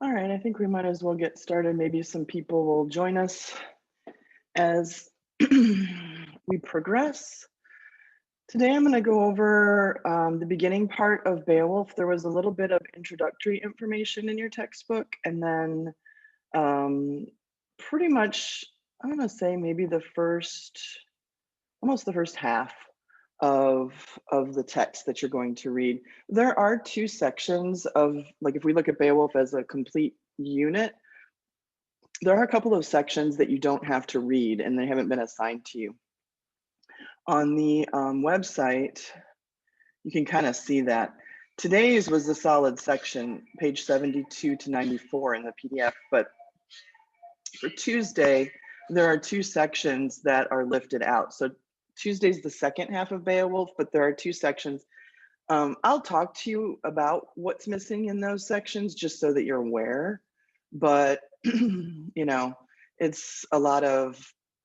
All right, I think we might as well get started. Maybe some people will join us as we progress. Today I'm going to go over the beginning part of Beowulf. There was a little bit of introductory information in your textbook, and then um, pretty much, I'm going to say maybe almost the first half of the text that you're going to read. There are two sections of, like, if we look at Beowulf as a complete unit, there are a couple of sections that you don't have to read and they haven't been assigned to you. On the website, you can kind of see that. Today's was the solid section, page 72 to 94 in the PDF, but for Tuesday, there are two sections that are lifted out. So Tuesday's the second half of Beowulf, but there are two sections. I'll talk to you about what's missing in those sections just so that you're aware, but you know, it's a lot of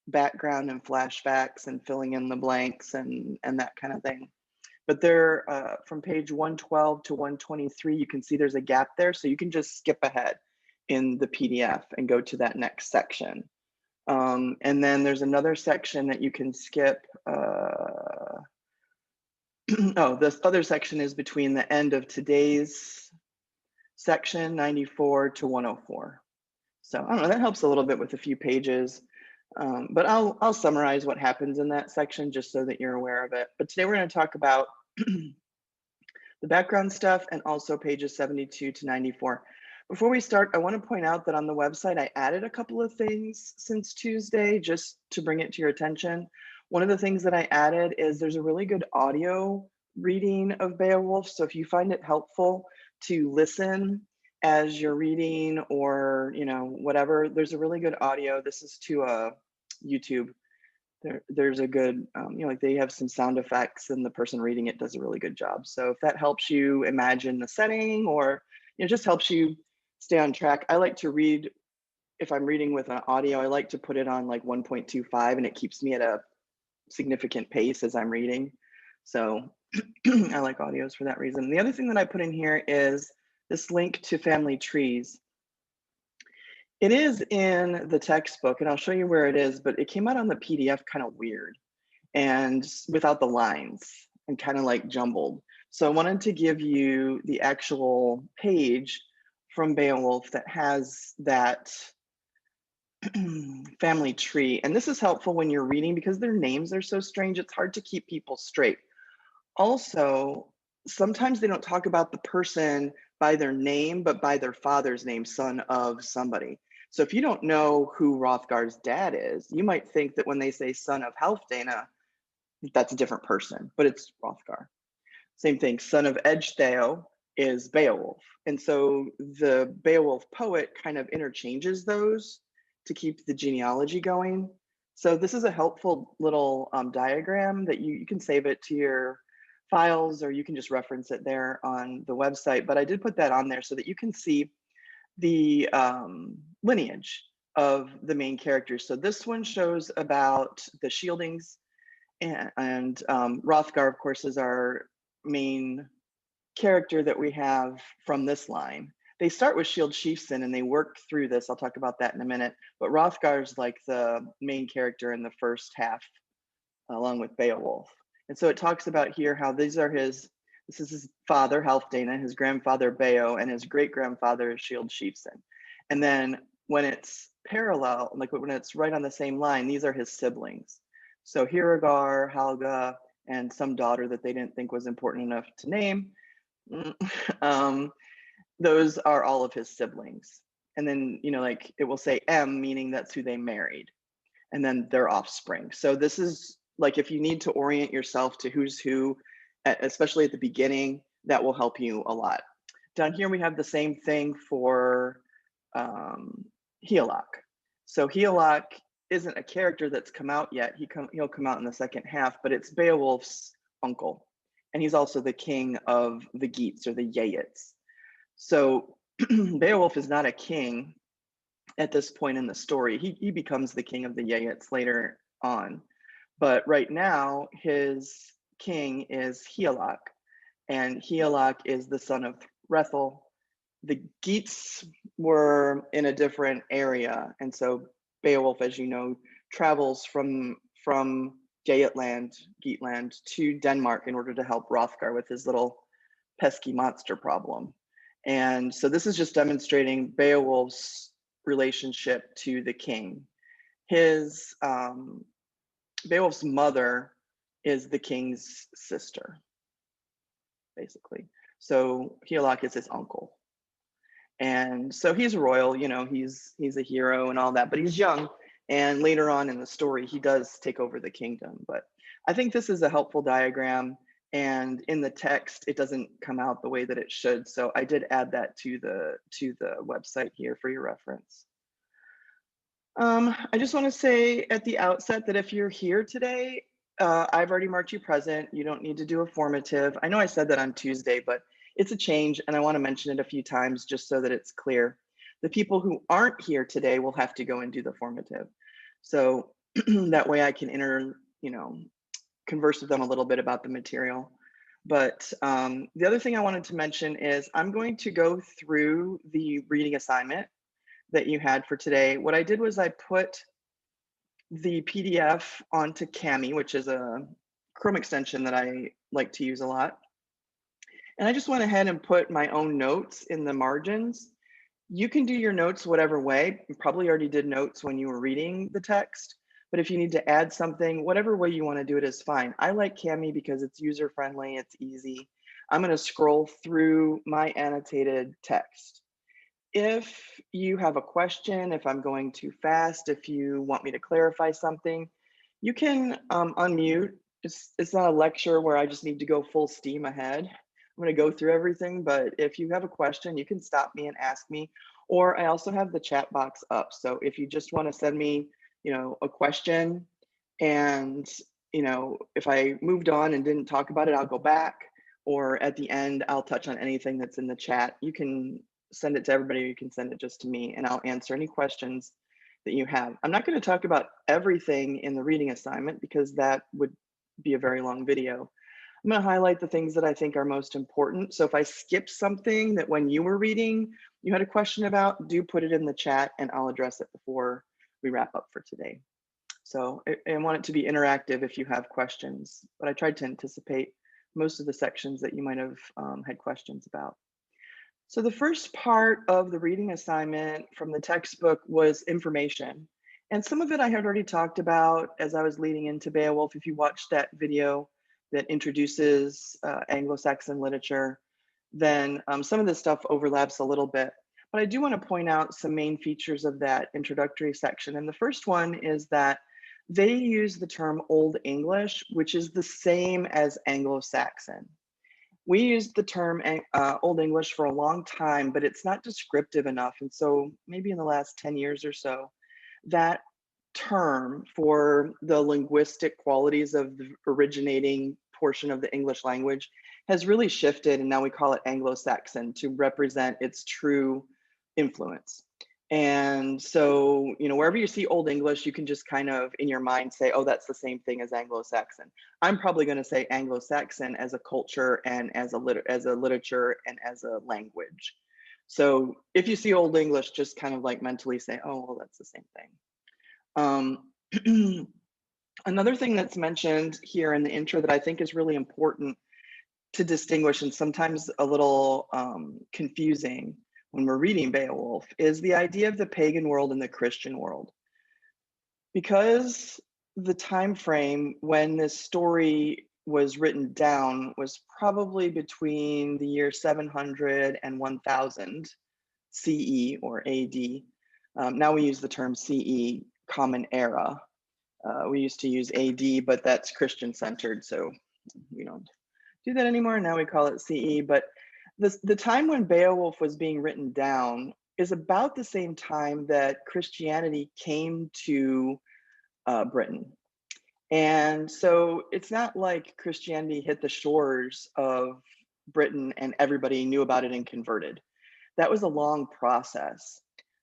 background and flashbacks and filling in the blanks and that kind of thing. But there, from page 112 to 123, you can see there's a gap there, so you can just skip ahead in the PDF and go to that next section. And then there's another section that you can skip. Oh, this other section is between the end of today's section 94 to 104. So I don't know, that helps a little bit with a few pages, but I'll summarize what happens in that section just so that you're aware of it. But today we're going to talk about the background stuff and also pages 72 to 94. Before we start, I want to point out that on the website, I added a couple of things since Tuesday just to bring it to your attention. One of the things that I added is there's a really good audio reading of Beowulf. So if you find it helpful to listen as you're reading or, you know, whatever, there's a really good audio. This is to YouTube. There's a good, you know, like they have some sound effects and the person reading it does a really good job. So if that helps you imagine the setting or, you know, just helps you stay on track. I like to read, if I'm reading with an audio, I like to put it on like 1.25 and it keeps me at a significant pace as I'm reading. So I like audios for that reason. The other thing that I put in here is this link to family trees. It is in the textbook, and I'll show you where it is, but it came out on the PDF kind of weird and without the lines and kind of like jumbled. So I wanted to give you the actual page from Beowulf that has that family tree. And this is helpful when you're reading because their names are so strange, it's hard to keep people straight. Also, sometimes they don't talk about the person by their name, but by their father's name, son of somebody. So if you don't know who Hrothgar's dad is, you might think that when they say son of Halfdana, that's a different person, but it's Hrothgar. Same thing, son of Ecgtheow is Beowulf. And so the Beowulf poet kind of interchanges those to keep the genealogy going. So this is a helpful little diagram that you can save it to your files or you can just reference it there on the website. But I did put that on there so that you can see the lineage of the main characters. So this one shows about the Shieldings and Hrothgar, of course, is our main character that we have from this line. They start with Shield Chieftain and they work through this. I'll talk about that in a minute. But Hrothgar's like the main character in the first half, along with Beowulf. And so it talks about here how these are this is his father, Halfdana, his grandfather, Beo, and his great-grandfather is Shield Chieftain. And then when it's parallel, like when it's right on the same line, these are his siblings. So Hiragar, Halga, and some daughter that they didn't think was important enough to name. Those are all of his siblings. And then, you know, like it will say M, meaning that's who they married, and then their offspring. So this is like if you need to orient yourself to who's who, especially at the beginning, that will help you a lot. Down here, we have the same thing for Higelac. So Higelac isn't a character that's come out yet. He'll come out in the second half, but it's Beowulf's uncle. And he's also the king of the Geats or the Geats. So Beowulf is not a king at this point in the story. He becomes the king of the Geats later on. But right now, his king is Higelac. And Higelac is the son of Hrethel. The Geats were in a different area, and so Beowulf, as you know, travels from Geatland to Denmark in order to help Hrothgar with his little pesky monster problem. And so this is just demonstrating Beowulf's relationship to the king. His Beowulf's mother is the king's sister, basically. So Hygelac is his uncle. And so he's royal, you know, he's a hero and all that, but he's young. And later on in the story, he does take over the kingdom. But I think this is a helpful diagram. And in the text, it doesn't come out the way that it should. So I did add that to the website here for your reference. I just want to say at the outset that if you're here today, I've already marked you present. You don't need to do a formative. I know I said that on Tuesday, but it's a change, and I want to mention it a few times just so that it's clear. The people who aren't here today will have to go and do the formative. So that way I can converse with them a little bit about the material. But the other thing I wanted to mention is I'm going to go through the reading assignment that you had for today. What I did was I put the PDF onto Kami, which is a Chrome extension that I like to use a lot. And I just went ahead and put my own notes in the margins. You can do your notes whatever way. You probably already did notes when you were reading the text, but if you need to add something, whatever way you want to do it is fine. I like Kami because it's user-friendly, it's easy. I'm going to scroll through my annotated text. If you have a question, if I'm going too fast, if you want me to clarify something, you can unmute. It's not a lecture where I just need to go full steam ahead. I'm going to go through everything, but if you have a question, you can stop me and ask me. Or I also have the chat box up. So if you just want to send me, a question, and if I moved on and didn't talk about it, I'll go back. Or at the end, I'll touch on anything that's in the chat. You can send it to everybody, or you can send it just to me, and I'll answer any questions that you have. I'm not going to talk about everything in the reading assignment because that would be a very long video. I'm going to highlight the things that I think are most important. So if I skip something that when you were reading, you had a question about, do put it in the chat and I'll address it before we wrap up for today. So I want it to be interactive if you have questions, but I tried to anticipate most of the sections that you might have had questions about. So the first part of the reading assignment from the textbook was information. And some of it I had already talked about as I was leading into Beowulf. If you watched that video that introduces Anglo-Saxon literature, then some of this stuff overlaps a little bit. But I do want to point out some main features of that introductory section. And the first one is that they use the term Old English, which is the same as Anglo-Saxon. We used the term Old English for a long time, but it's not descriptive enough. And so maybe in the last 10 years or so, that term for the linguistic qualities of the originating portion of the English language has really shifted, and now we call it Anglo-Saxon to represent its true influence. And so, wherever you see Old English, you can just kind of in your mind say, oh, that's the same thing as Anglo-Saxon. I'm probably going to say Anglo-Saxon as a culture and as a literature and as a language. So if you see Old English, just kind of like mentally say, oh, well, that's the same thing. Another thing that's mentioned here in the intro that I think is really important to distinguish, and sometimes a little confusing when we're reading Beowulf, is the idea of the pagan world and the Christian world. Because the time frame when this story was written down was probably between the year 700 and 1000 CE or AD. Now we use the term CE, Common Era. We used to use AD, but that's Christian centered, so we don't do that anymore. Now we call it CE. But the time when Beowulf was being written down is about the same time that Christianity came to Britain. And so it's not like Christianity hit the shores of Britain and everybody knew about it and converted. That was a long process.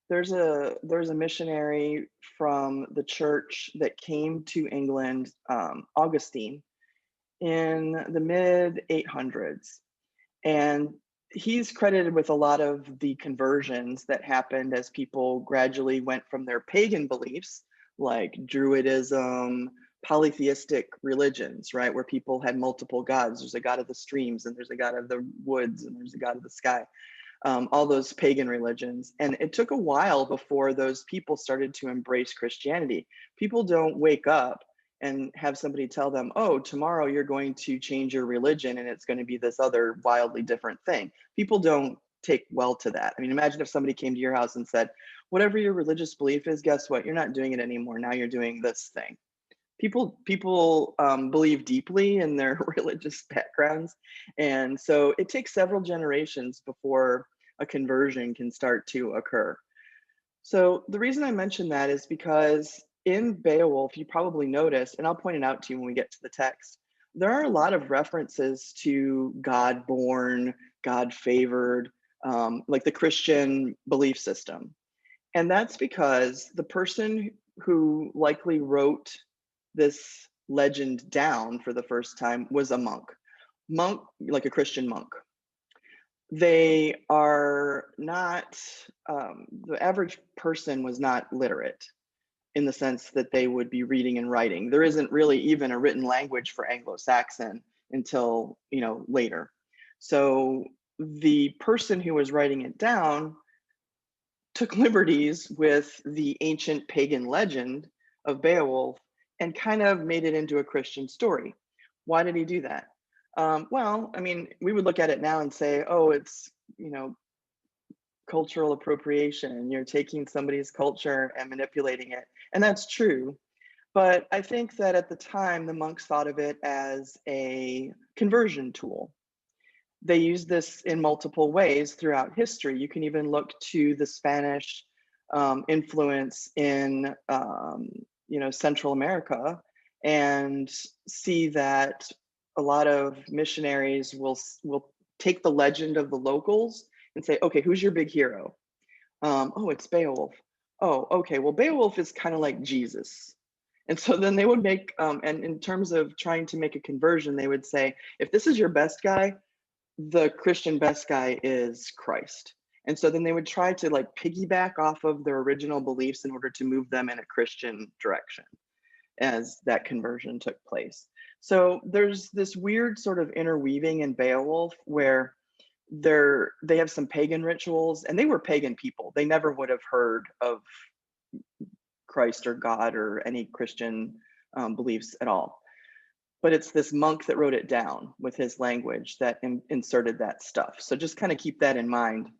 There's a missionary from the church that came to England, Augustine, in the mid 800s. And he's credited with a lot of the conversions that happened as people gradually went from their pagan beliefs, like Druidism, polytheistic religions, right, where people had multiple gods. There's a god of the streams, and there's a god of the woods, and there's a god of the sky. All those pagan religions. And it took a while before those people started to embrace Christianity. People don't wake up and have somebody tell them, oh, tomorrow you're going to change your religion and it's going to be this other wildly different thing. People don't take well to that. I mean, imagine if somebody came to your house and said, whatever your religious belief is, guess what? You're not doing it anymore. Now you're doing this thing. People believe deeply in their religious backgrounds, and so it takes several generations before a conversion can start to occur. So the reason I mention that is because in Beowulf, you probably noticed, and I'll point it out to you when we get to the text, there are a lot of references to God born, God favored, like the Christian belief system. And that's because the person who likely wrote this legend down for the first time was a monk. Monk, like a Christian monk. They are not, the average person was not literate in the sense that they would be reading and writing. There isn't really even a written language for Anglo-Saxon until, later. So the person who was writing it down took liberties with the ancient pagan legend of Beowulf and kind of made it into a Christian story. Why did he do that? Well, I mean, we would look at it now and say, oh, it's, cultural appropriation. You're taking somebody's culture and manipulating it. And that's true. But I think that at the time, the monks thought of it as a conversion tool. They used this in multiple ways throughout history. You can even look to the Spanish influence in Central America and see that a lot of missionaries will take the legend of the locals and say, okay, who's your big hero? Oh, it's Beowulf. Oh, okay, well, Beowulf is kind of like Jesus. And so then they would make, and in terms of trying to make a conversion, they would say, if this is your best guy, the Christian best guy is Christ. And so then they would try to like piggyback off of their original beliefs in order to move them in a Christian direction as that conversion took place. So there's this weird sort of interweaving in Beowulf where they have some pagan rituals, and they were pagan people. They never would have heard of Christ or God or any Christian beliefs at all. But it's this monk that wrote it down with his language that inserted that stuff. So just kind of keep that in mind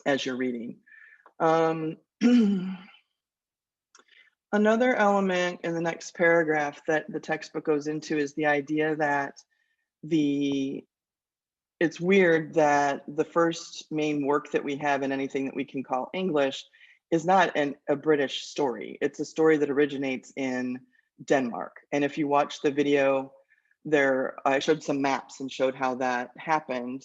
as you're reading. Another element in the next paragraph that the textbook goes into is the idea that it's weird that the first main work that we have in anything that we can call English is not a British story. It's a story that originates in Denmark. And if you watch the video there, I showed some maps and showed how that happened.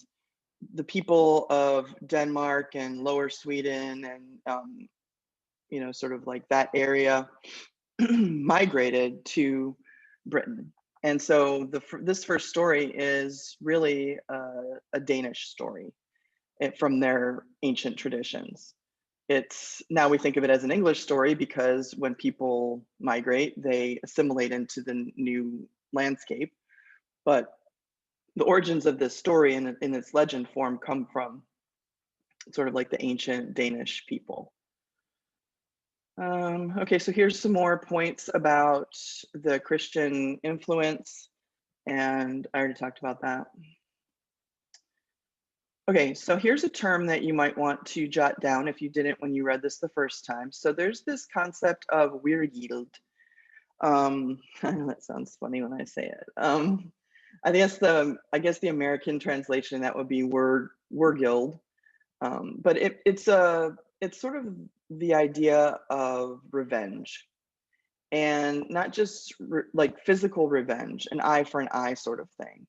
The people of Denmark and Lower Sweden and sort of like that area migrated to Britain. And so this first story is really a Danish story from their ancient traditions. Now we think of it as an English story because when people migrate, they assimilate into the new landscape. But the origins of this story in its legend form come from sort of like the ancient Danish people. Okay, so here's some more points about the Christian influence, and I already talked about that. Okay, so here's a term that you might want to jot down if you didn't when you read this the first time. So there's this concept of weirgild. I know that sounds funny when I say it. I guess the American translation that would be wergild, but it's sort of the idea of revenge, and not just like physical revenge, an eye for an eye sort of thing.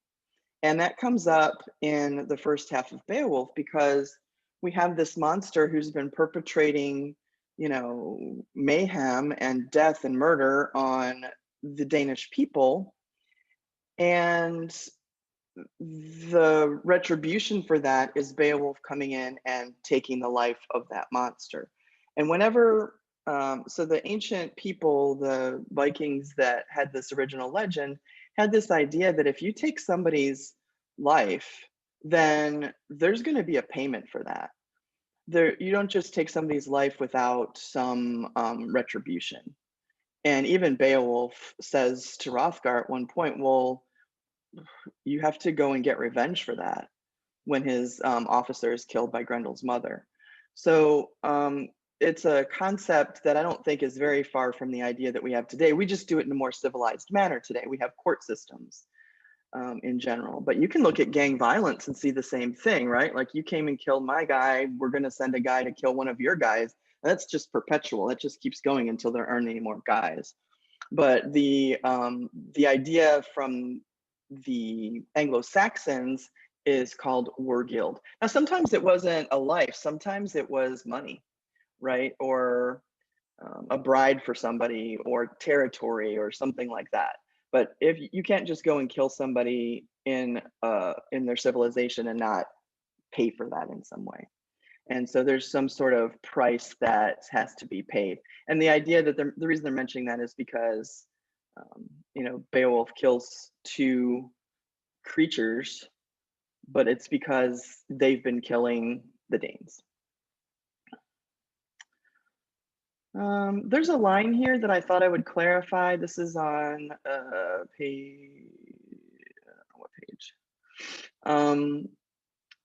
And that comes up in the first half of Beowulf because we have this monster who's been perpetrating, mayhem and death and murder on the Danish people. And the retribution for that is Beowulf coming in and taking the life of that monster. And whenever, so the ancient people, the Vikings that had this original legend, had this idea that if you take somebody's life, then there's going to be a payment for that. You don't just take somebody's life without some retribution. And even Beowulf says to Hrothgar at one point, well, you have to go and get revenge for that when his officer is killed by Grendel's mother. So it's a concept that I don't think is very far from the idea that we have today. We just do it in a more civilized manner today. We have court systems in general, but you can look at gang violence and see the same thing, right? Like, you came and killed my guy, we're gonna send a guy to kill one of your guys. That's just perpetual. It just keeps going until there aren't any more guys. But the idea from the Anglo-Saxons is called wergild. Now, sometimes it wasn't a life, sometimes it was money, right? Or a bride for somebody, or territory, or something like that. But if you can't just go and kill somebody in their civilization and not pay for that in some way. And so there's some sort of price that has to be paid. And the idea that the reason they're mentioning that is because, you know, Beowulf kills two creatures, but it's because they've been killing the Danes. There's a line here that I thought I would clarify. This is on what page?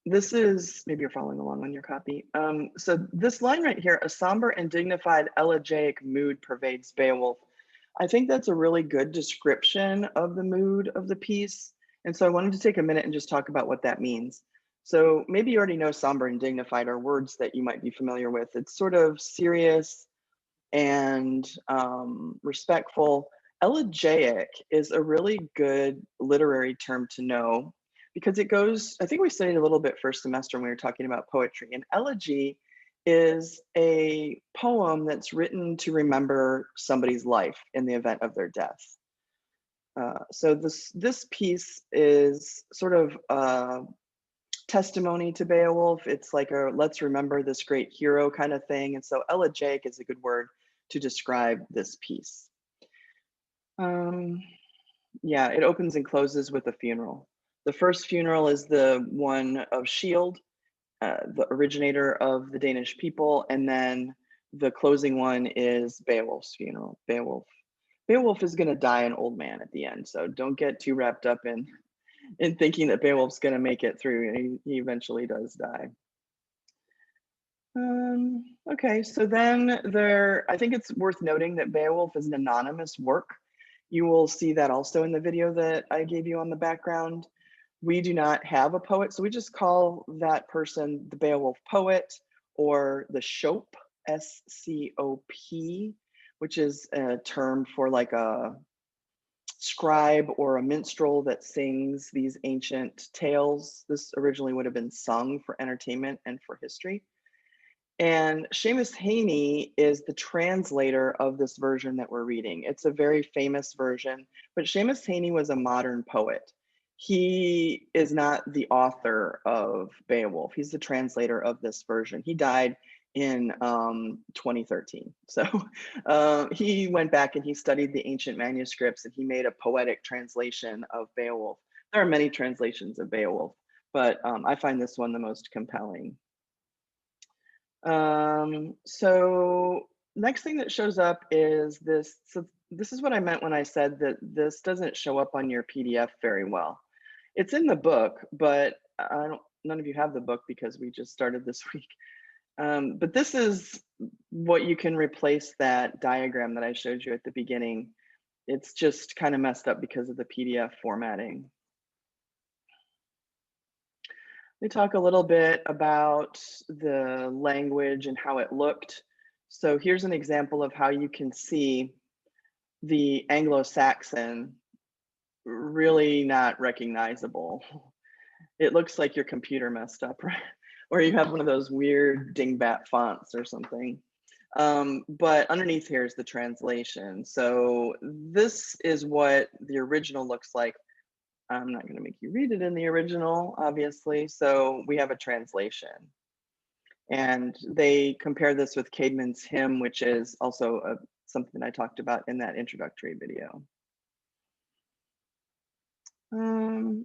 This is, maybe you're following along on your copy. So this line right here, a somber and dignified elegiac mood pervades Beowulf. I think that's a really good description of the mood of the piece. And so I wanted to take a minute and just talk about what that means. So maybe you already know somber and dignified are words that you might be familiar with. It's sort of serious and respectful. Elegiac is a really good literary term to know, because it goes, I think we studied a little bit first semester when we were talking about poetry. An elegy is a poem that's written to remember somebody's life in the event of their death. So this piece is sort of a testimony to Beowulf. It's like a let's remember this great hero kind of thing. And so elegiac is a good word to describe this piece. Yeah, it opens and closes with a funeral. The first funeral is the one of Shield, the originator of the Danish people, and then the closing one is Beowulf's funeral. Beowulf is going to die an old man at the end, so don't get too wrapped up in thinking that Beowulf's going to make it through. He eventually does die. Okay, so then I think it's worth noting that Beowulf is an anonymous work. You will see that also in the video that I gave you on the background. We do not have a poet, so we just call that person the Beowulf poet, or the Scop, S-C-O-P, which is a term for like a scribe or a minstrel that sings these ancient tales. This originally would have been sung for entertainment and for history. And Seamus Heaney is the translator of this version that we're reading. It's a very famous version, but Seamus Heaney was a modern poet. He is not the author of Beowulf. He's the translator of this version. He died in 2013. So he went back and he studied the ancient manuscripts, and he made a poetic translation of Beowulf. There are many translations of Beowulf, but I find this one the most compelling. So next thing that shows up is this. So this is what I meant when I said that this doesn't show up on your PDF very well. It's in the book, but none of you have the book because we just started this week. But this is what you can replace that diagram that I showed you at the beginning. It's just kind of messed up because of the PDF formatting. We talk a little bit about the language and how it looked. So here's an example of how you can see the Anglo-Saxon really not recognizable. It looks like your computer messed up, right? Or you have one of those weird dingbat fonts or something. But underneath here is the translation. So this is what the original looks like. I'm not going to make you read it in the original, obviously. So we have a translation. And they compare this with Caedmon's hymn, which is also something I talked about in that introductory video.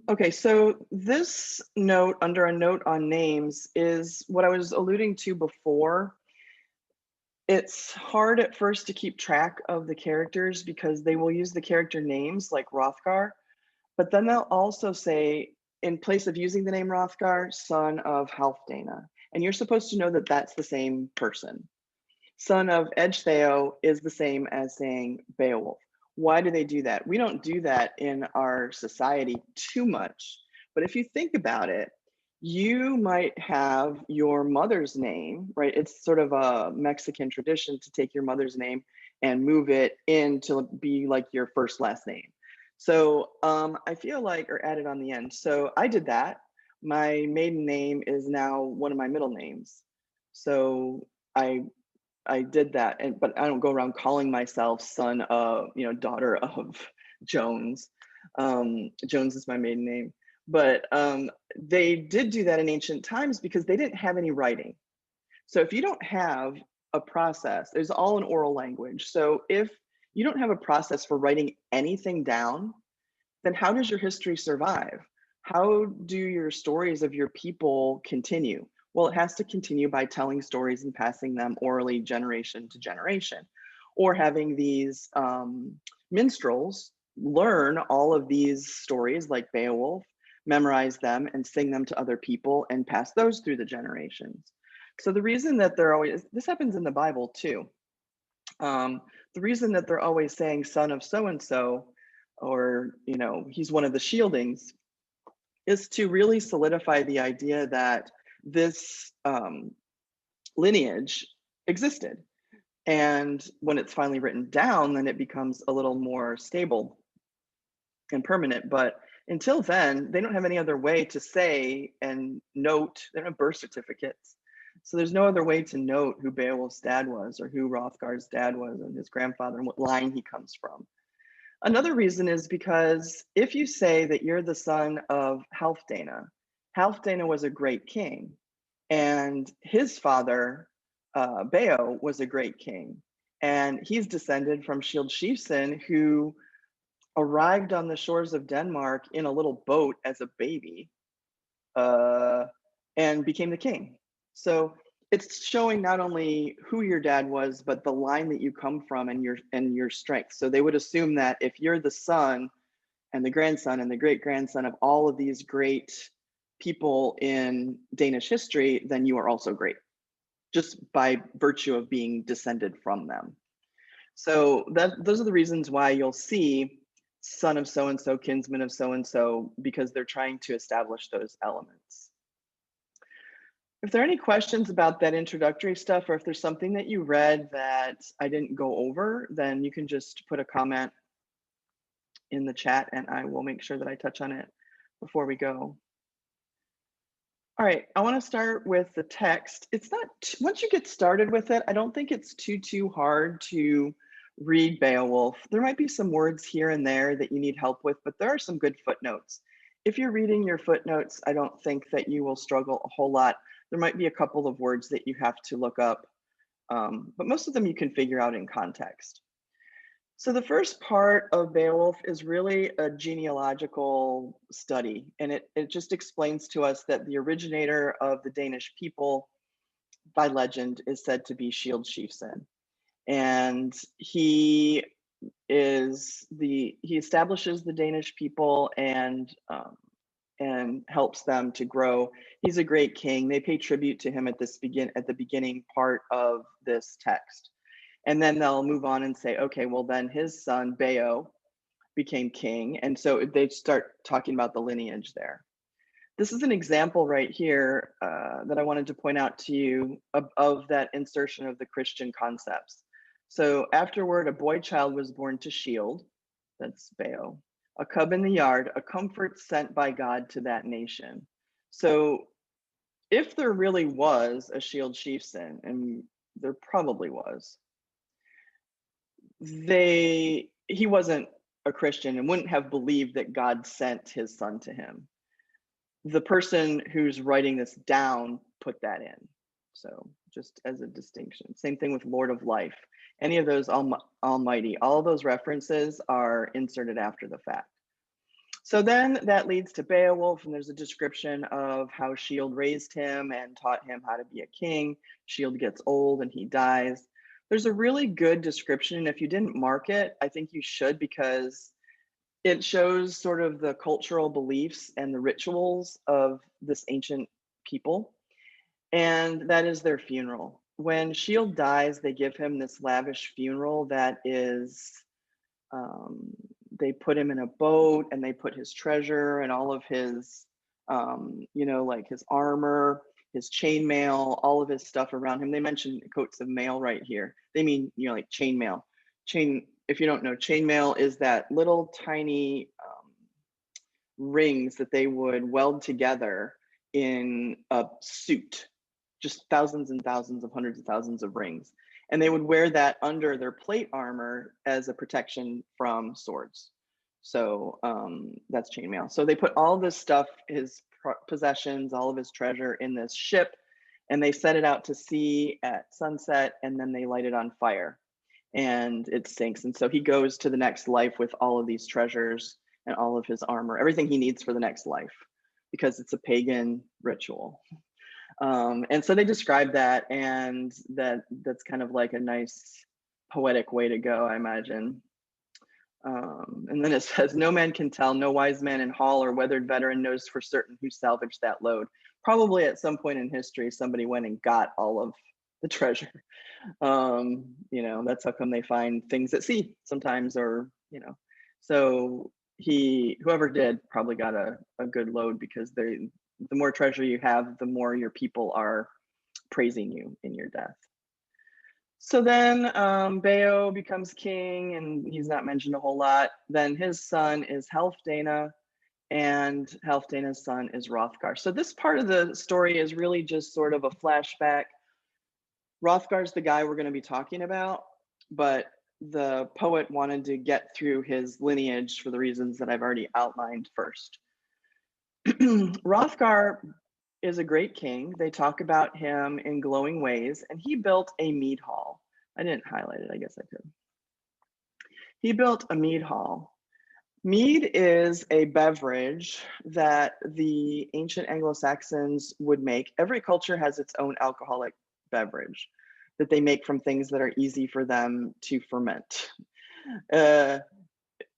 Okay, so this note under a note on names is what I was alluding to before. It's hard at first to keep track of the characters because they will use the character names like Hrothgar, but then they'll also say, in place of using the name Hrothgar, son of Halfdana. And you're supposed to know that that's the same person. Son of Ecgtheow is the same as saying Beowulf. Why do they do that? We don't do that in our society too much. But if you think about it, you might have your mother's name, right? It's sort of a Mexican tradition to take your mother's name and move it in to be like your first last name. So I feel like, or add it on the end. So I did that. My maiden name is now one of my middle names. So I did that, but I don't go around calling myself son of, daughter of Jones. Jones is my maiden name. But they did do that in ancient times because they didn't have any writing. So if you don't have a process, there's all in oral language. So if you don't have a process for writing anything down, then how does your history survive? How do your stories of your people continue? Well, it has to continue by telling stories and passing them orally generation to generation, or having these minstrels learn all of these stories like Beowulf, memorize them and sing them to other people and pass those through the generations. So the reason that they're always, this happens in the Bible too. The reason that they're always saying son of so-and-so, or, he's one of the shieldings, is to really solidify the idea that this lineage existed. And when it's finally written down, then it becomes a little more stable and permanent. But until then, they don't have any other way to say and note, they don't have birth certificates. So there's no other way to note who Beowulf's dad was, or who Hrothgar's dad was, and his grandfather, and what line he comes from. Another reason is because if you say that you're the son of Halfdana, Halfdana was a great king, and his father, Beo, was a great king. And he's descended from Shield Chieftain, who arrived on the shores of Denmark in a little boat as a baby, and became the king. So it's showing not only who your dad was, but the line that you come from and your strength. So they would assume that if you're the son and the grandson and the great grandson of all of these great people in Danish history, then you are also great, just by virtue of being descended from them. So those are the reasons why you'll see son of so-and-so, kinsman of so-and-so, because they're trying to establish those elements. If there are any questions about that introductory stuff, or if there's something that you read that I didn't go over, then you can just put a comment in the chat and I will make sure that I touch on it before we go. All right, I want to start with the text. It's not, once you get started with it, I don't think it's too hard to read Beowulf. There might be some words here and there that you need help with, but there are some good footnotes. If you're reading your footnotes, I don't think that you will struggle a whole lot. There might be a couple of words that you have to look up, but most of them you can figure out in context. So the first part of Beowulf is really a genealogical study, and it just explains to us that the originator of the Danish people, by legend, is said to be Shield Chieftain. And he establishes the Danish people and helps them to grow. He's a great king. They pay tribute to him at the beginning part of this text. And then they'll move on and say, okay, well then his son Beo became king. And so they start talking about the lineage there. This is an example right here that I wanted to point out to you of that insertion of the Christian concepts. So afterward, a boy child was born to Shield, that's Beo, a cub in the yard, a comfort sent by God to that nation. So if there really was a Shield Chieftain, and there probably was, he wasn't a Christian and wouldn't have believed that God sent his son to him. The person who's writing this down put that in. So just as a distinction. Same thing with Lord of Life. Any of those Almighty, all those references are inserted after the fact. So then that leads to Beowulf, and there's a description of how Shield raised him and taught him how to be a king. Shield gets old and he dies. There's a really good description, and if you didn't mark it, I think you should, because it shows sort of the cultural beliefs and the rituals of this ancient people, and that is their funeral. When Shield dies, they give him this lavish funeral that is, they put him in a boat and they put his treasure and all of his, you know, like his armor, his chainmail, all of his stuff around him. They mention coats of mail right here. They mean, you know, like chainmail. If you don't know, chainmail is that little tiny rings that they would weld together in a suit, just thousands and thousands of hundreds of thousands of rings. And they would wear that under their plate armor as a protection from swords. So that's chainmail. So they put all this stuff, his possessions, all of his treasure in this ship, and they set it out to sea at sunset, and then they light it on fire and it sinks. And so he goes to the next life with all of these treasures and all of his armor, everything he needs for the next life, because it's a pagan ritual. And so they describe that, and that's kind of like a nice poetic way to go, I imagine. And then it says, no man can tell, no wise man in hall or weathered veteran knows for certain who salvaged that load. Probably at some point in history, somebody went and got all of the treasure. You know, that's how come they find things at sea sometimes, or, you know, so whoever did probably got a good load, because the more treasure you have, the more your people are praising you in your death. So then Beo becomes king, and he's not mentioned a whole lot. Then his son is Healfdene, and Healfdene's son is Hrothgar. So this part of the story is really just sort of a flashback. Hrothgar's the guy we're going to be talking about, but the poet wanted to get through his lineage for the reasons that I've already outlined first. Hrothgar is a great king. They talk about him in glowing ways, and he built a mead hall. I didn't highlight it, I guess I could. He built a mead hall. Mead is a beverage that the ancient Anglo-Saxons would make. Every culture has its own alcoholic beverage that they make from things that are easy for them to ferment.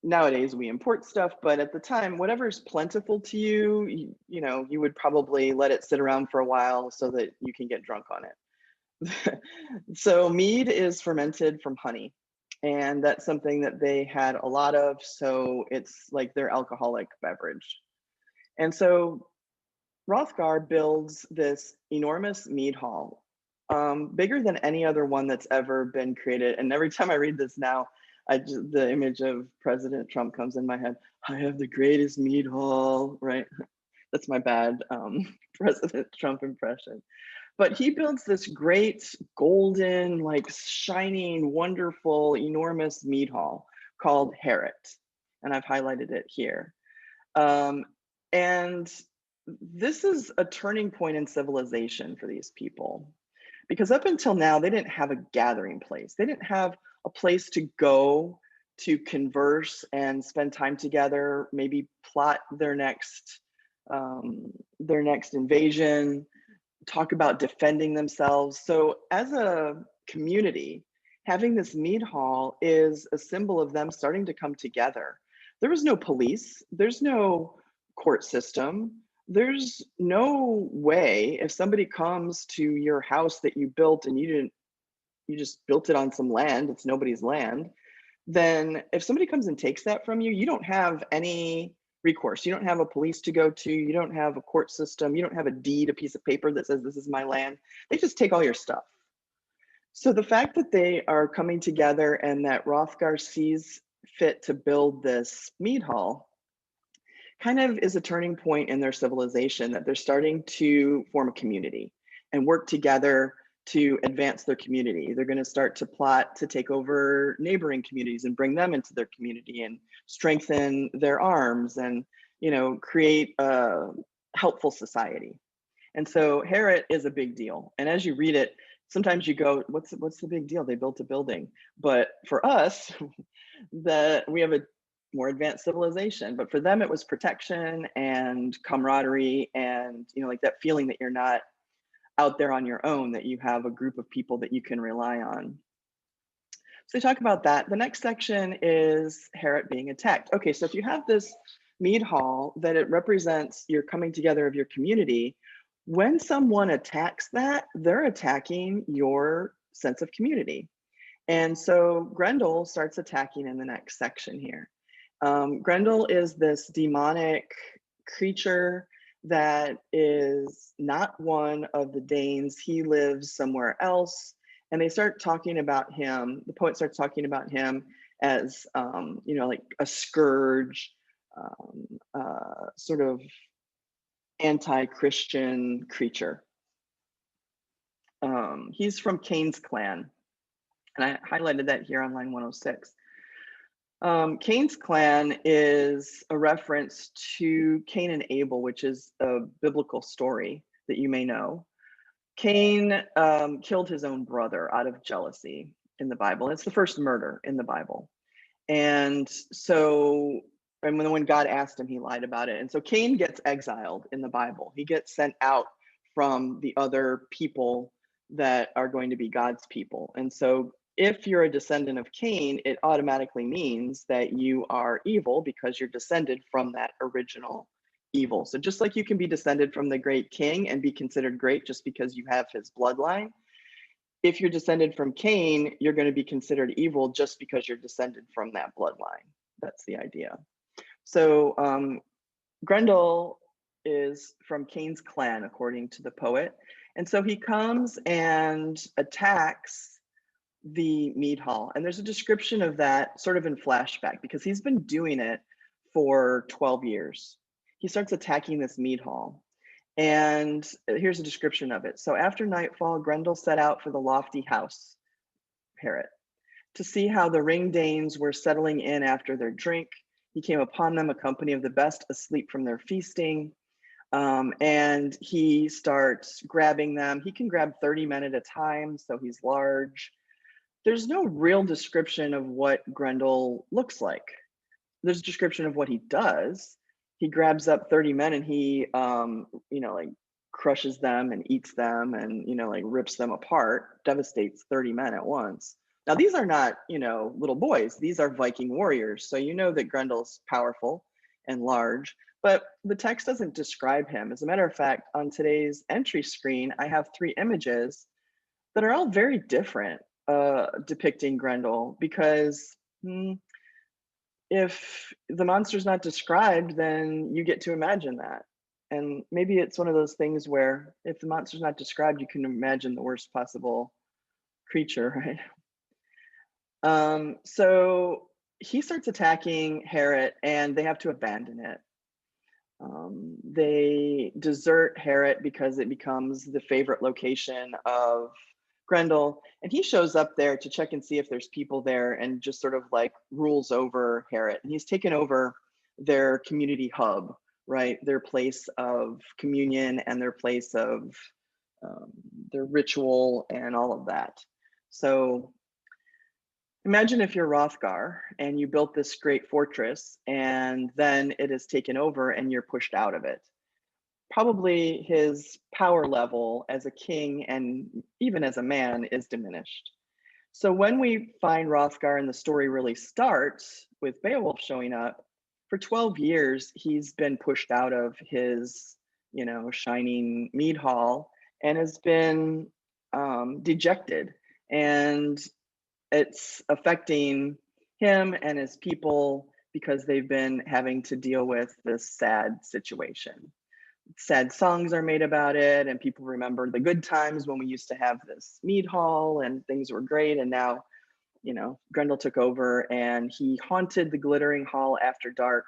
Nowadays we import stuff, but at the time, whatever's plentiful to you, you know, you would probably let it sit around for a while so that you can get drunk on it. So mead is fermented from honey, and that's something that they had a lot of, so it's like their alcoholic beverage. And so Hrothgar builds this enormous mead hall, bigger than any other one that's ever been created. And every time I read this now, the image of President Trump comes in my head. I have the greatest mead hall, right? That's my bad President Trump impression. But he builds this great golden, like shining, wonderful, enormous mead hall called Herret. And I've highlighted it here. And this is a turning point in civilization for these people, because up until now, they didn't have a gathering place. They didn't have a place to go to converse and spend time together, maybe plot their next invasion, talk about defending themselves. So as a community, having this mead hall is a symbol of them starting to come together. There was no police, there's no court system, there's no way, if somebody comes to your house that you built and you just built it on some land, it's nobody's land, then if somebody comes and takes that from you, you don't have any recourse. You don't have a police to go to, you don't have a court system, you don't have a deed, a piece of paper that says this is my land. They just take all your stuff. So the fact that they are coming together and that Hrothgar sees fit to build this mead hall kind of is a turning point in their civilization, that they're starting to form a community and work together to advance their community. They're going to start to plot to take over neighboring communities and bring them into their community and strengthen their arms and, create a helpful society. And so Herod is a big deal. And as you read it, sometimes you go, what's the big deal? They built a building. But for us, we have a more advanced civilization. But for them, it was protection and camaraderie and, like that feeling that you're not out there on your own, that you have a group of people that you can rely on. So they talk about that. The next section is Herod being attacked. Okay, so if you have this mead hall that it represents your coming together of your community, when someone attacks that, they're attacking your sense of community. And so Grendel starts attacking in the next section here. Grendel is this demonic creature that is not one of the Danes. He lives somewhere else. And they start talking about him, the poet starts talking about him as, like a scourge, sort of anti-Christian creature. He's from Cain's clan. And I highlighted that here on line 106. Cain's clan is a reference to Cain and Abel, which is a biblical story that you may know. Cain killed his own brother out of jealousy in the Bible. It's the first murder in the Bible. And so, when God asked him, he lied about it. And so Cain gets exiled in the Bible. He gets sent out from the other people that are going to be God's people. And so if you're a descendant of Cain, it automatically means that you are evil because you're descended from that original evil. So just like you can be descended from the great king and be considered great just because you have his bloodline, if you're descended from Cain, you're going to be considered evil just because you're descended from that bloodline. That's the idea. So Grendel is from Cain's clan, according to the poet. And so he comes and attacks the mead hall. And there's a description of that sort of in flashback because he's been doing it for 12 years. He starts attacking this mead hall. And here's a description of it. So after nightfall, Grendel set out for the lofty house, Herod, to see how the ring Danes were settling in after their drink. He came upon them, a company of the best, asleep from their feasting. And he starts grabbing them. He can grab 30 men at a time, so he's large. There's no real description of what Grendel looks like. There's a description of what he does. He grabs up 30 men and he, like crushes them and eats them and, like rips them apart, devastates 30 men at once. Now, these are not, little boys. These are Viking warriors. So you know that Grendel's powerful and large, but the text doesn't describe him. As a matter of fact, on today's entry screen, I have 3 images that are all very different depicting Grendel because if the monster's not described, then you get to imagine that. And maybe it's one of those things where if the monster's not described, you can imagine the worst possible creature, right? So he starts attacking Herod and they have to abandon it. They desert Herod because it becomes the favorite location of Grendel, and he shows up there to check and see if there's people there and just sort of like rules over Herod. And he's taken over their community hub, right? Their place of communion and their place of their ritual and all of that. So imagine if you're Hrothgar and you built this great fortress and then it is taken over and you're pushed out of it. Probably his power level as a king and even as a man is diminished. So when we find Hrothgar and the story really starts with Beowulf showing up, for 12 years, he's been pushed out of his, shining mead hall and has been dejected. And it's affecting him and his people because they've been having to deal with this sad situation. Sad songs are made about it and people remember the good times when we used to have this mead hall and things were great. And now, Grendel took over and he haunted the glittering hall after dark.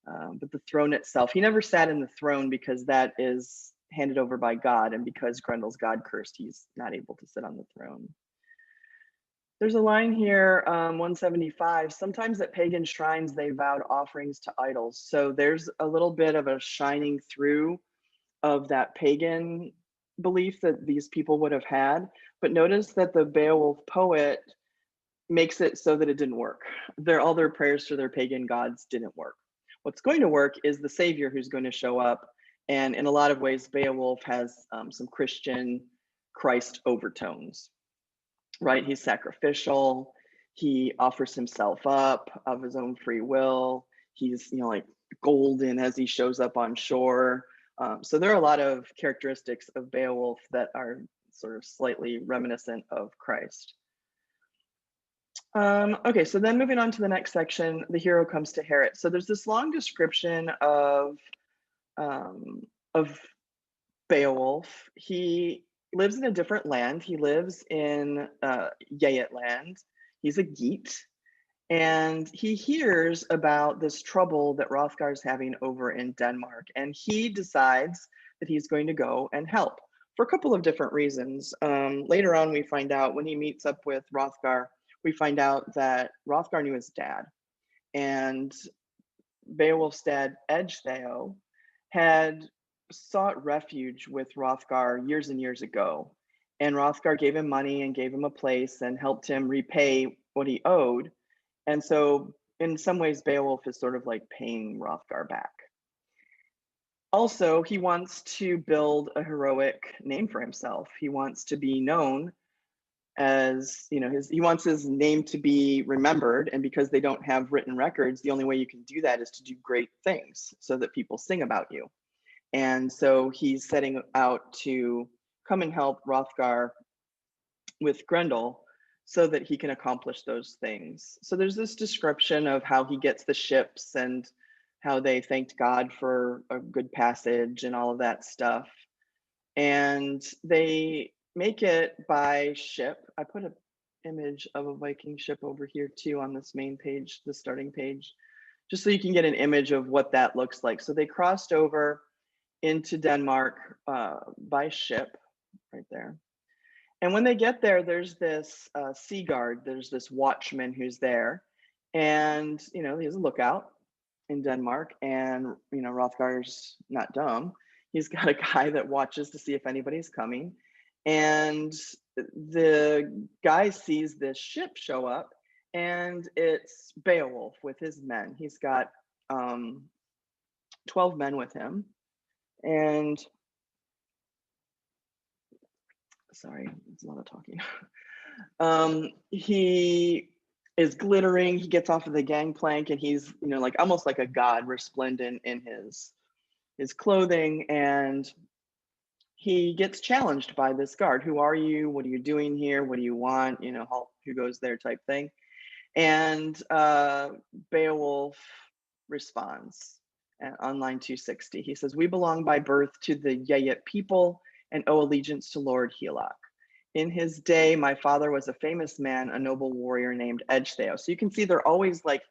But the throne itself, he never sat in the throne because that is handed over by God, and because Grendel's God cursed, he's not able to sit on the throne. There's a line here, 175, sometimes at pagan shrines they vowed offerings to idols. So there's a little bit of a shining through of that pagan belief that these people would have had. But notice that the Beowulf poet makes it so that it didn't work. All their prayers to their pagan gods didn't work. What's going to work is the savior who's going to show up. And in a lot of ways, Beowulf has some Christian Christ overtones, right? He's sacrificial. He offers himself up of his own free will. He's, like golden as he shows up on shore. So there are a lot of characteristics of Beowulf that are sort of slightly reminiscent of Christ. Okay, so then moving on to the next section, the hero comes to Herit. So there's this long description of Beowulf. He lives in a different land. He lives in Geat land. He's a Geat, and he hears about this trouble that Hrothgar's having over in Denmark, and he decides that he's going to go and help for a couple of different reasons. Later on, we find out when he meets up with Hrothgar, we find out that Hrothgar knew his dad, and Beowulf's dad, Ecgtheow, had sought refuge with Hrothgar years and years ago. And Hrothgar gave him money and gave him a place and helped him repay what he owed. And so in some ways, Beowulf is sort of like paying Hrothgar back. Also, he wants to build a heroic name for himself. He wants to be known as, he wants his name to be remembered. And because they don't have written records, the only way you can do that is to do great things so that people sing about you. And so he's setting out to come and help Hrothgar with Grendel so that he can accomplish those things. So there's this description of how he gets the ships and how they thanked God for a good passage and all of that stuff. And they make it by ship. I put an image of a Viking ship over here too on this main page, the starting page, just so you can get an image of what that looks like. So they crossed over into Denmark by ship right there. And when they get there, there's this sea guard, there's this watchman who's there. And, he's a lookout in Denmark, and, Hrothgar's not dumb. He's got a guy that watches to see if anybody's coming. And the guy sees this ship show up, and it's Beowulf with his men. He's got 12 men with him. And sorry, it's a lot of talking. He is glittering. He gets off of the gangplank, and he's, like almost like a god, resplendent in his clothing. And he gets challenged by this guard. Who are you? What are you doing here? What do you want? Who goes there type thing. And Beowulf responds on line 260. He says, "We belong by birth to the Geat people and owe allegiance to Lord Helok. In his day, my father was a famous man, a noble warrior named Ecgtheow." So you can see they're always like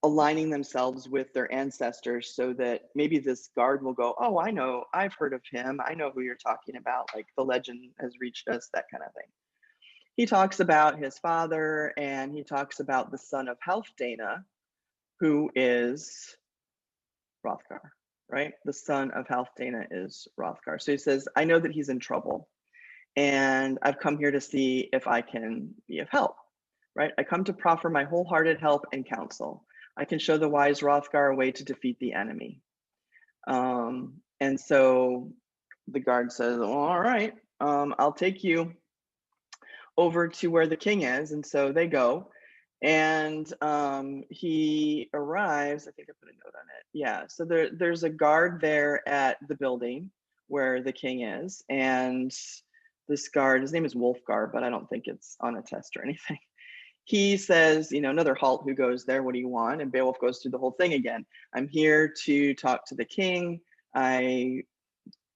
aligning themselves with their ancestors so that maybe this guard will go, "Oh, I know, I've heard of him. I know who you're talking about. Like the legend has reached us," that kind of thing. He talks about his father, and he talks about the son of Halfdana, who is Hrothgar, right? The son of Halfdana is Hrothgar. So he says, "I know that he's in trouble, and I've come here to see if I can be of help," right? "I come to proffer my wholehearted help and counsel. I can show the wise Hrothgar a way to defeat the enemy." And so the guard says, "Well, all right, I'll take you over to where the king is." And so they go, and he arrives. I think I put a note on it. Yeah, so there's a guard there at the building where the king is, and this guard, his name is Wolfgar, but I don't think it's on a test or anything. He says, another halt, "Who goes there? What do you want?" And Beowulf goes through the whole thing again. "I'm here to talk to the king. I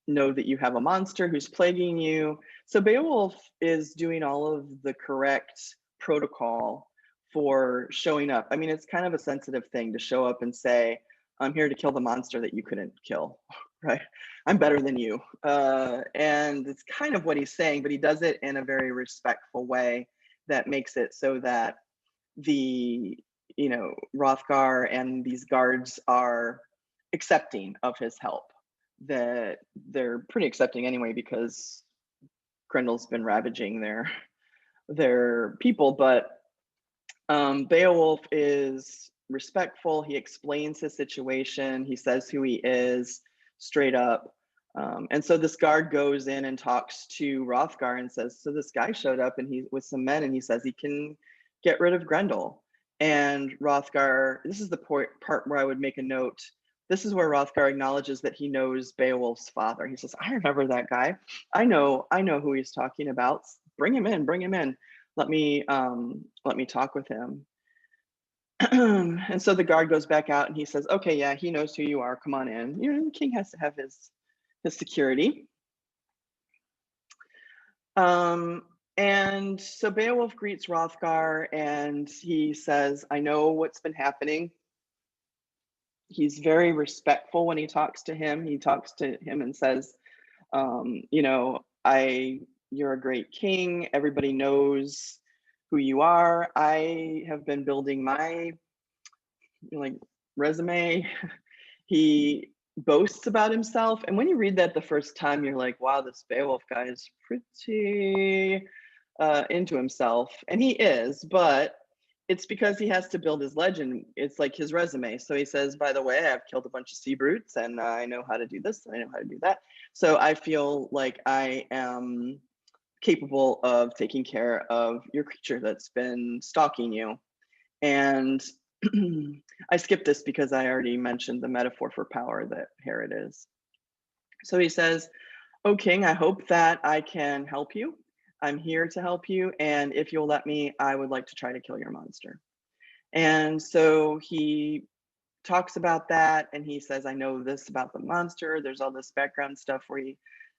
know that you have a monster who's plaguing you." So Beowulf is doing all of the correct protocol for showing up. I mean, it's kind of a sensitive thing to show up and say, "I'm here to kill the monster that you couldn't kill," right? I'm better than you. And it's kind of what he's saying, but he does it in a very respectful way that makes it so that the, Hrothgar and these guards are accepting of his help. That they're pretty accepting anyway, because Grendel's been ravaging their people. But Beowulf is respectful. He explains his situation. He says who he is straight up. And so this guard goes in and talks to Hrothgar and says, so this guy showed up and he's with some men and he says he can get rid of Grendel. And Hrothgar, this is the part where I would make a note. This is where Hrothgar acknowledges that he knows Beowulf's father. He says, I remember that guy. I know who he's talking about. Bring him in. Let me talk with him. And so the guard goes back out and he says, okay, yeah, he knows who you are. Come on in. The king has to have his security. And so Beowulf greets Hrothgar and he says, I know what's been happening. He's very respectful when he talks to him. He talks to him and says, you're a great king. Everybody knows who you are. I have been building my resume. He boasts about himself. And when you read that the first time, you're like, wow, this Beowulf guy is pretty into himself. And he is, but it's because he has to build his legend. It's like his resume. So he says, by the way, I've killed a bunch of sea brutes and I know how to do this, and I know how to do that. So I feel like I am capable of taking care of your creature that's been stalking you. And I skipped this because I already mentioned the metaphor for power that Herod is. So he says, "O king, I hope that I can help you. I'm here to help you. And if you'll let me, I would like to try to kill your monster." And so he talks about that and he says, I know this about the monster. There's all this background stuff where he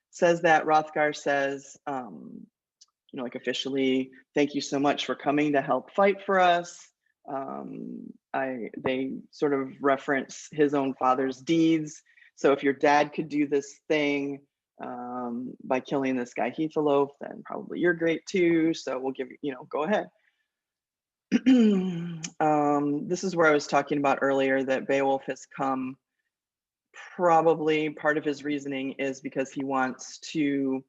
says that. Hrothgar says, officially, thank you so much for coming to help fight for us. They sort of reference his own father's deeds. So if your dad could do this thing by killing this guy Heathaloaf, then probably you're great too. So we'll give you, go ahead. This is where I was talking about earlier that Beowulf has come. Probably part of his reasoning is because he wants to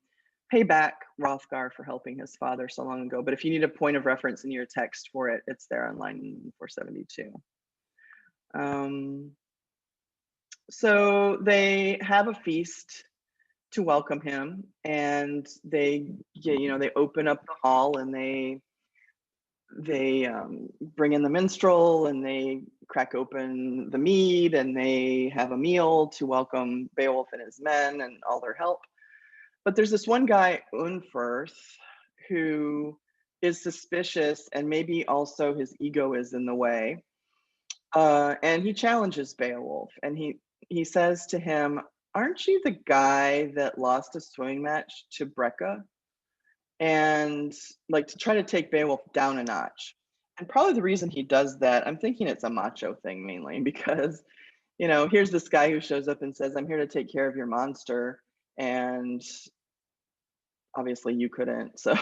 pay back Hrothgar for helping his father so long ago. But if you need a point of reference in your text for it, it's there on line 472. So they have a feast to welcome him, and they open up the hall and they bring in the minstrel and they crack open the mead and they have a meal to welcome Beowulf and his men and all their help. But there's this one guy, Unferth, who is suspicious, and maybe also his ego is in the way. And he challenges Beowulf, and he says to him, aren't you the guy that lost a swimming match to Brecca? And to try to take Beowulf down a notch. And probably the reason he does that, I'm thinking it's a macho thing mainly, because, here's this guy who shows up and says, I'm here to take care of your monster. And obviously you couldn't. So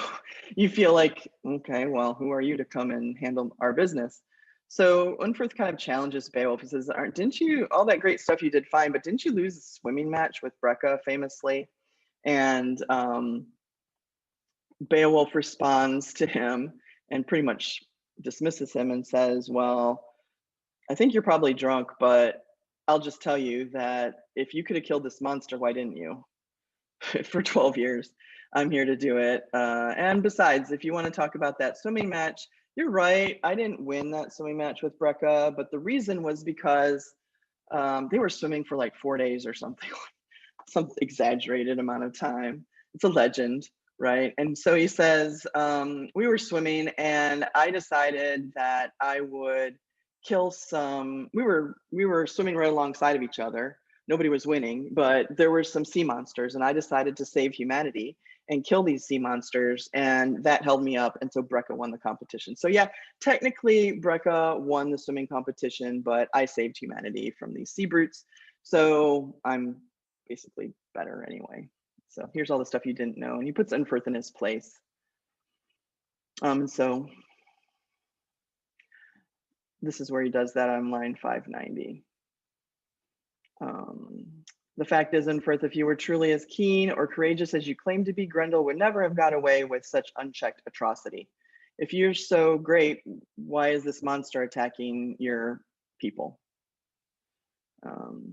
you feel like, okay, well, who are you to come and handle our business? So Unferth kind of challenges Beowulf. He says, didn't you, all that great stuff you did fine, but didn't you lose a swimming match with Brecca famously? And Beowulf responds to him and pretty much dismisses him and says, well, I think you're probably drunk, but I'll just tell you that if you could have killed this monster, why didn't you? For 12 years, I'm here to do it. And besides, if you want to talk about that swimming match, you're right. I didn't win that swimming match with Brecca, but the reason was because they were swimming for like 4 days or something, some exaggerated amount of time. It's a legend, right? And so he says, we were swimming and I decided that I would kill some, we were swimming right alongside of each other. Nobody was winning, but there were some sea monsters and I decided to save humanity and kill these sea monsters, and that held me up. And so Brecca won the competition. So yeah, technically Brecca won the swimming competition, but I saved humanity from these sea brutes. So I'm basically better anyway. So here's all the stuff you didn't know, and he puts Unferth in his place. So this is where he does that on line 590. The fact is, Unferth, if you were truly as keen or courageous as you claim to be, Grendel would never have got away with such unchecked atrocity. If you're so great, why is this monster attacking your people?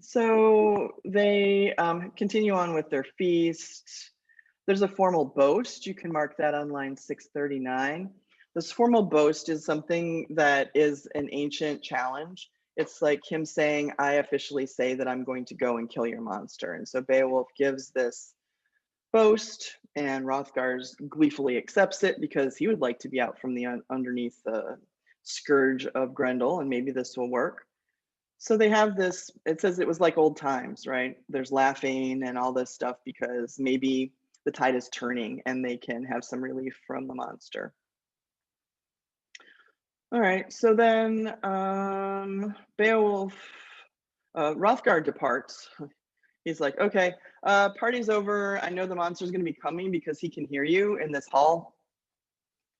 So they continue on with their feast. There's a formal boast. You can mark that on line 639. This formal boast is something that is an ancient challenge. It's like him saying, I officially say that I'm going to go and kill your monster. And so Beowulf gives this boast, and Hrothgar's gleefully accepts it because he would like to be out from the underneath the scourge of Grendel, and maybe this will work. So they have this, it says it was like old times, right? There's laughing and all this stuff because maybe the tide is turning and they can have some relief from the monster. All right, so then Beowulf, Hrothgar departs. He's like, okay, party's over. I know the monster's gonna be coming because he can hear you in this hall.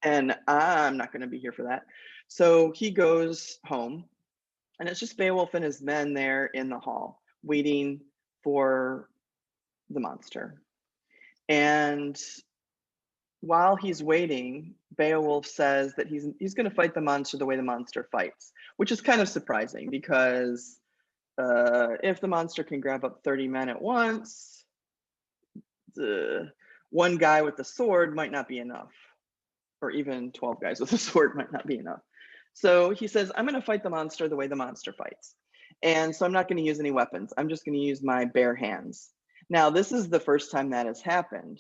And I'm not gonna be here for that. So he goes home. And it's just Beowulf and his men there in the hall, waiting for the monster. And while he's waiting, Beowulf says that he's going to fight the monster the way the monster fights, which is kind of surprising because if the monster can grab up 30 men at once, the one guy with the sword might not be enough, or even 12 guys with a sword might not be enough. So he says, I'm going to fight the monster the way the monster fights. And so I'm not going to use any weapons. I'm just going to use my bare hands. Now, this is the first time that has happened.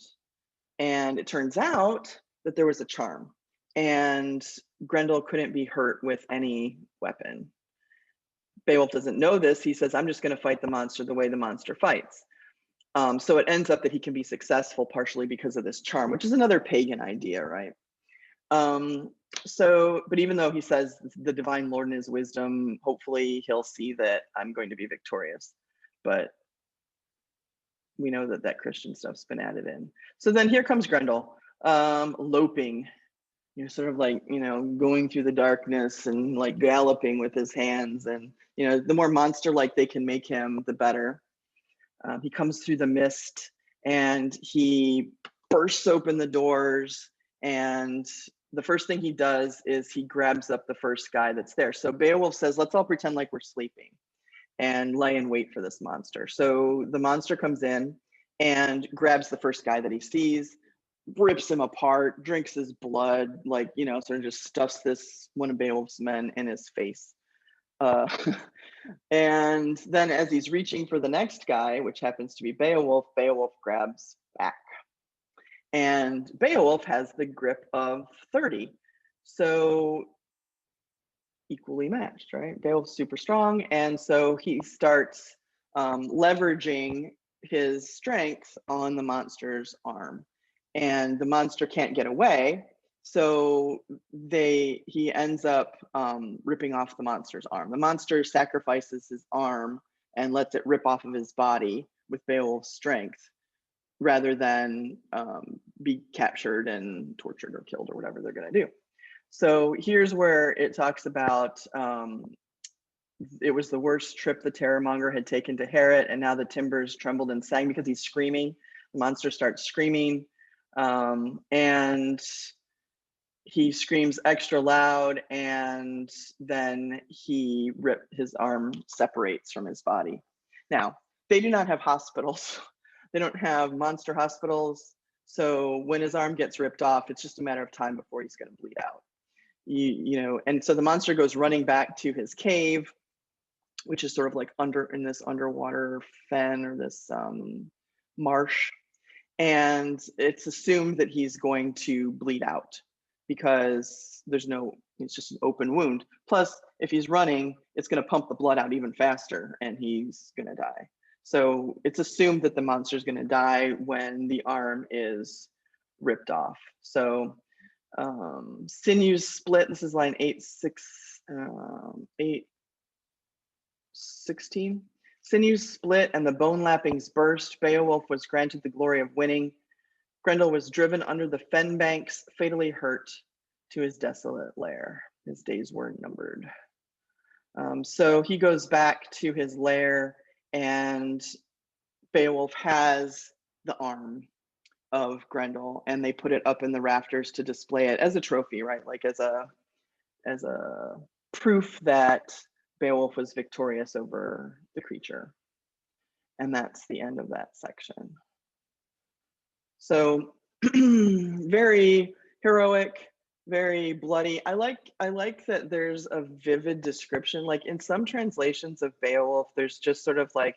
And it turns out that there was a charm. And Grendel couldn't be hurt with any weapon. Beowulf doesn't know this. He says, I'm just going to fight the monster the way the monster fights. So it ends up that he can be successful partially because of this charm, which is another pagan idea, right? But even though he says the divine Lord in his wisdom, hopefully he'll see that I'm going to be victorious. But we know that that Christian stuff's been added in. So then here comes Grendel, loping, sort of like, going through the darkness and like galloping with his hands. And, the more monster-like they can make him, the better. He comes through the mist and he bursts open the doors, and the first thing he does is he grabs up the first guy that's there. So Beowulf says, let's all pretend like we're sleeping and lay in wait for this monster. So the monster comes in and grabs the first guy that he sees, rips him apart, drinks his blood, like, sort of just stuffs this one of Beowulf's men in his face. And then as he's reaching for the next guy, which happens to be Beowulf, Beowulf grabs back. And Beowulf has the grip of 30. So equally matched, right? Beowulf's super strong. And so he starts leveraging his strength on the monster's arm. And the monster can't get away. So he ends up ripping off the monster's arm. The monster sacrifices his arm and lets it rip off of his body with Beowulf's strength, rather than be captured and tortured or killed or whatever they're going to do. So here's where it talks about it was the worst trip the terrormonger had taken to Herit, and now the timbers trembled and sang because he's screaming. The monster starts screaming, and he screams extra loud, and then his arm separates from his body. Now, they do not have hospitals. They don't have monster hospitals. So when his arm gets ripped off, it's just a matter of time before he's going to bleed out. And so the monster goes running back to his cave, which is sort of like in this underwater fen or this marsh. And it's assumed that he's going to bleed out because it's just an open wound. Plus, if he's running, it's going to pump the blood out even faster and he's going to die. So it's assumed that the monster is going to die when the arm is ripped off. So sinews split. This is line 816. Sinews split and the bone lappings burst. Beowulf was granted the glory of winning. Grendel was driven under the fen banks, fatally hurt to his desolate lair. His days were numbered. So he goes back to his lair, and Beowulf has the arm of Grendel, and they put it up in the rafters to display it as a trophy, right? Like as a proof that Beowulf was victorious over the creature. And that's the end of that section. So very heroic, very bloody. I like that there's a vivid description. Like in some translations of Beowulf, there's just sort of like,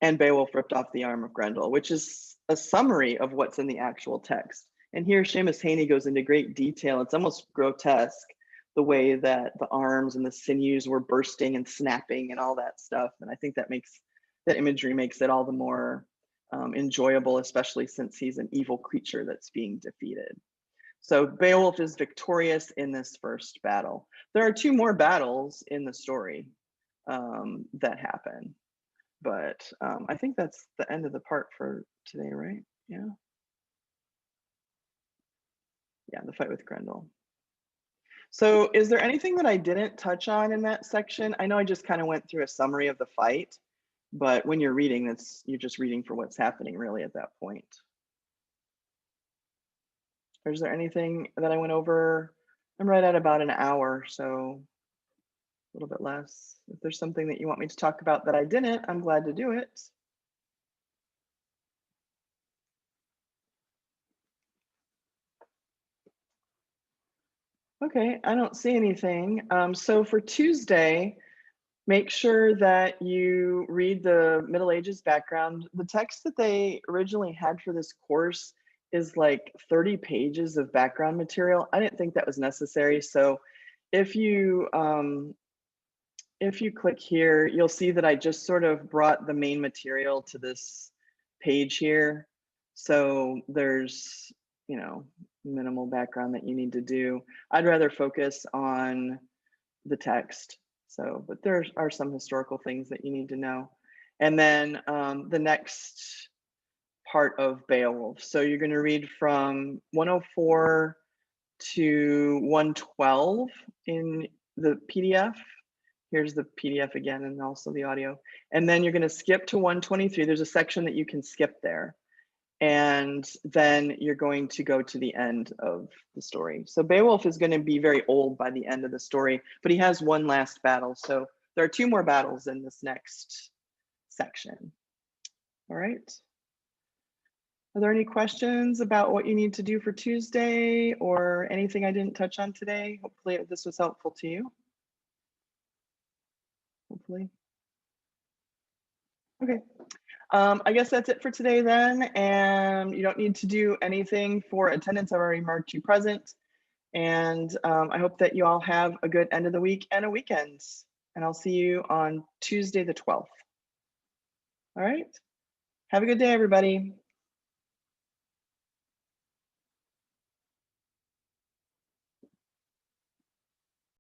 and Beowulf ripped off the arm of Grendel, which is a summary of what's in the actual text. And here Seamus Heaney goes into great detail. It's almost grotesque, the way that the arms and the sinews were bursting and snapping and all that stuff. And I think that imagery makes it all the more enjoyable, especially since he's an evil creature that's being defeated. So Beowulf is victorious in this first battle. There are 2 more battles in the story that happen, but I think that's the end of the part for today, right? Yeah. Yeah, the fight with Grendel. So is there anything that I didn't touch on in that section? I know I just kind of went through a summary of the fight, but when you're reading, you're just reading for what's happening really at that point. Or is there anything that I went over? I'm right at about an hour, so a little bit less. If there's something that you want me to talk about that I didn't, I'm glad to do it. Okay, I don't see anything. So for Tuesday, make sure that you read the Middle Ages background. The text that they originally had for this course is like 30 pages of background material. I didn't think that was necessary. So if you click here, you'll see that I just sort of brought the main material to this page here. So there's, minimal background that you need to do. I'd rather focus on the text. So, but there are some historical things that you need to know. And then the next part of Beowulf. So you're going to read from 104 to 112 in the PDF. Here's the PDF again, and also the audio. And then you're going to skip to 123. There's a section that you can skip there. And then you're going to go to the end of the story. So Beowulf is going to be very old by the end of the story, but he has one last battle. So there are 2 more battles in this next section. All right. Are there any questions about what you need to do for Tuesday or anything I didn't touch on today? Hopefully this was helpful to you. Hopefully. Okay. I guess that's it for today then, and you don't need to do anything for attendance. I've already marked you present, and I hope that you all have a good end of the week and a weekend, and I'll see you on Tuesday the 12th. All right, have a good day, everybody.